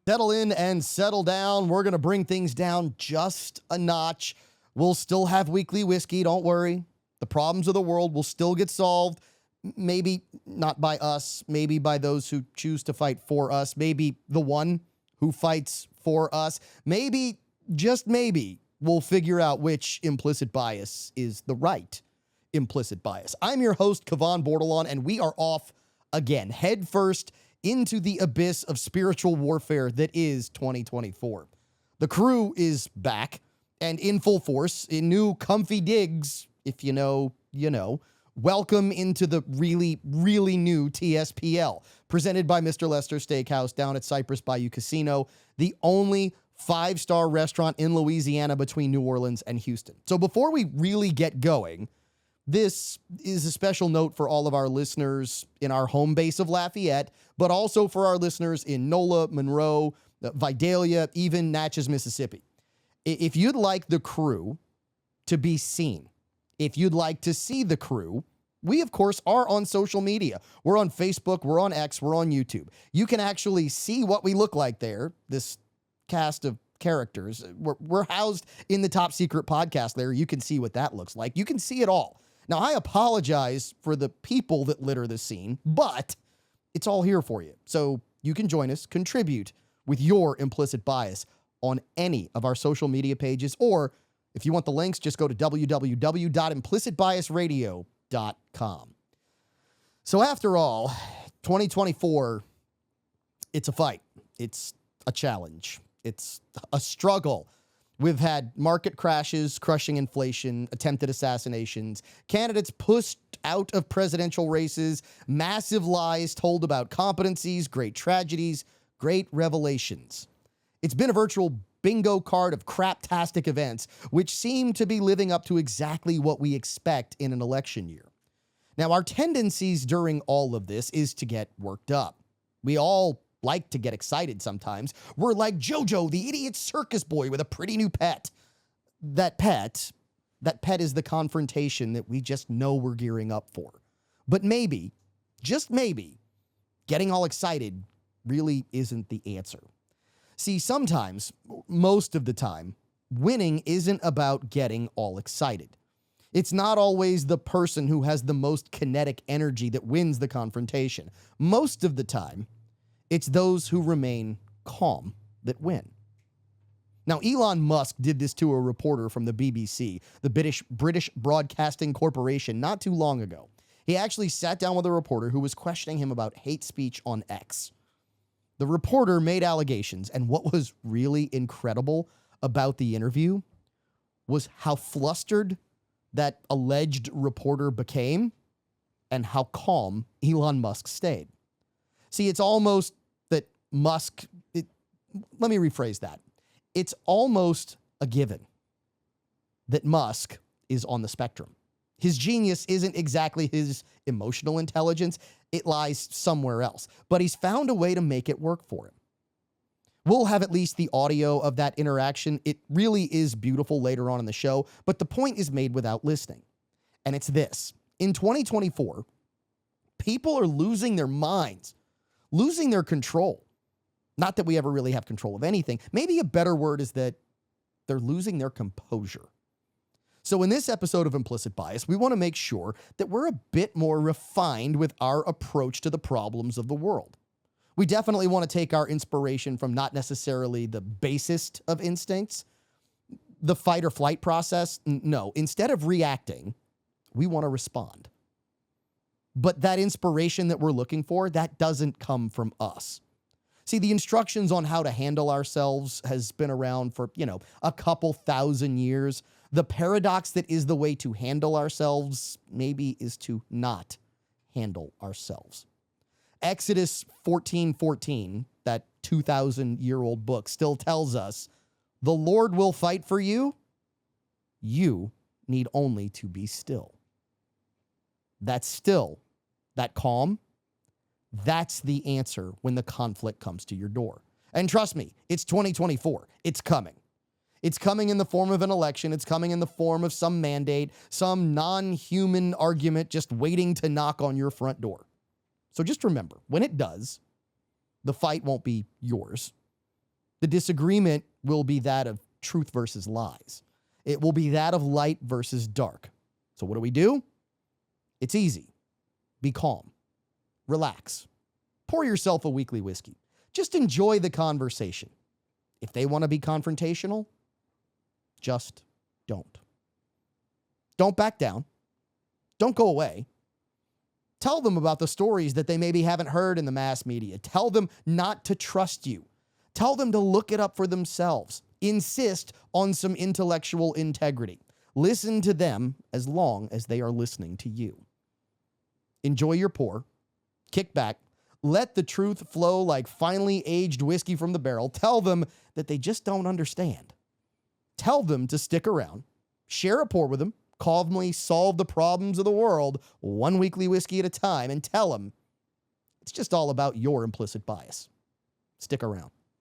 Settle in and settle down. We're going to bring things down just a notch. We'll still have weekly whiskey, don't worry. The problems of the world will still get solved. Maybe not by us, maybe by those who choose to fight for us, maybe the one who fights for us. Maybe, just maybe, we'll figure out which implicit bias is the right implicit bias. I'm your host, Kevon Bordelon, and we are off again, head first into the abyss of spiritual warfare that is 2024. The crew is back and in full force in new comfy digs. If you know, you know. Welcome into the really, really new TSPL, presented by Mr. Lester Steakhouse down at Cypress Bayou Casino, the only five-star restaurant in Louisiana between New Orleans and Houston. So before we really get going, this is a special note for all of our listeners in our home base of Lafayette, but also for our listeners in NOLA, Monroe, Vidalia, even Natchez, Mississippi. If you'd like the crew to be seen, if you'd like to see the crew, we, of course, are on social media. We're on Facebook, we're on X, we're on YouTube. You can actually see what we look like there, this cast of characters. We're housed in the top secret podcast there. You can see what that looks like. You can see it all. Now, I apologize for the people that litter the scene, but it's all here for you. So you can join us, contribute with your implicit bias on any of our social media pages, or if you want the links, just go to www.implicitbiasradio.com. So after all, 2024, it's a fight. It's a challenge. It's a struggle. We've had market crashes, crushing inflation, attempted assassinations, candidates pushed out of presidential races, massive lies told about competencies, great tragedies, great revelations. It's been a virtual bingo card of craptastic events, which seem to be living up to exactly what we expect in an election year. Now, our tendencies during all of this is to get worked up. We all like to get excited sometimes. We're like JoJo, the idiot circus boy with a pretty new pet. That pet is the confrontation that we just know we're gearing up for. But maybe, just maybe, getting all excited really isn't the answer. See, sometimes, most of the time, winning isn't about getting all excited. It's not always the person who has the most kinetic energy that wins the confrontation. Most of the time, it's those who remain calm that win. Now, Elon Musk did this to a reporter from the BBC, the British Broadcasting Corporation, not too long ago. He actually sat down with a reporter who was questioning him about hate speech on X. The reporter made allegations, and what was really incredible about the interview was how flustered that alleged reporter became and how calm Elon Musk stayed. See, it's almost that let me rephrase that. It's almost a given that Musk is on the spectrum. His genius isn't exactly his emotional intelligence. It lies somewhere else. But he's found a way to make it work for him. We'll have at least the audio of that interaction. It really is beautiful later on in the show, but the point is made without listening. And it's this. In 2024, people are losing their minds, losing their control. Not that we ever really have control of anything. Maybe a better word is that they're losing their composure. So in this episode of Implicit Bias, we want to make sure that we're a bit more refined with our approach to the problems of the world. We definitely want to take our inspiration from not necessarily the basest of instincts, the fight or flight process. No, instead of reacting, we want to respond. But that inspiration that we're looking for, that doesn't come from us. See, the instructions on how to handle ourselves has been around for, a couple thousand years. The paradox that is the way to handle ourselves maybe is to not handle ourselves. Exodus 14:14, that 2,000-year-old book, still tells us, the Lord will fight for you. You need only to be still. That still, that calm, that's the answer when the conflict comes to your door. And trust me, it's 2024. It's coming. It's coming in the form of an election. It's coming in the form of some mandate, some non-human argument just waiting to knock on your front door. So just remember, when it does, the fight won't be yours. The disagreement will be that of truth versus lies. It will be that of light versus dark. So what do? It's easy. Be calm. Relax. Pour yourself a weekly whiskey. Just enjoy the conversation. If they want to be confrontational, just don't. Don't back down. Don't go away. Tell them about the stories that they maybe haven't heard in the mass media. Tell them not to trust you. Tell them to look it up for themselves. Insist on some intellectual integrity. Listen to them as long as they are listening to you. Enjoy your pour. Kick back. Let the truth flow like finely aged whiskey from the barrel. Tell them that they just don't understand. Tell them to stick around. Share a pour with them. Calmly solve the problems of the world, one weekly whiskey at a time, and tell them it's just all about your implicit bias. Stick around.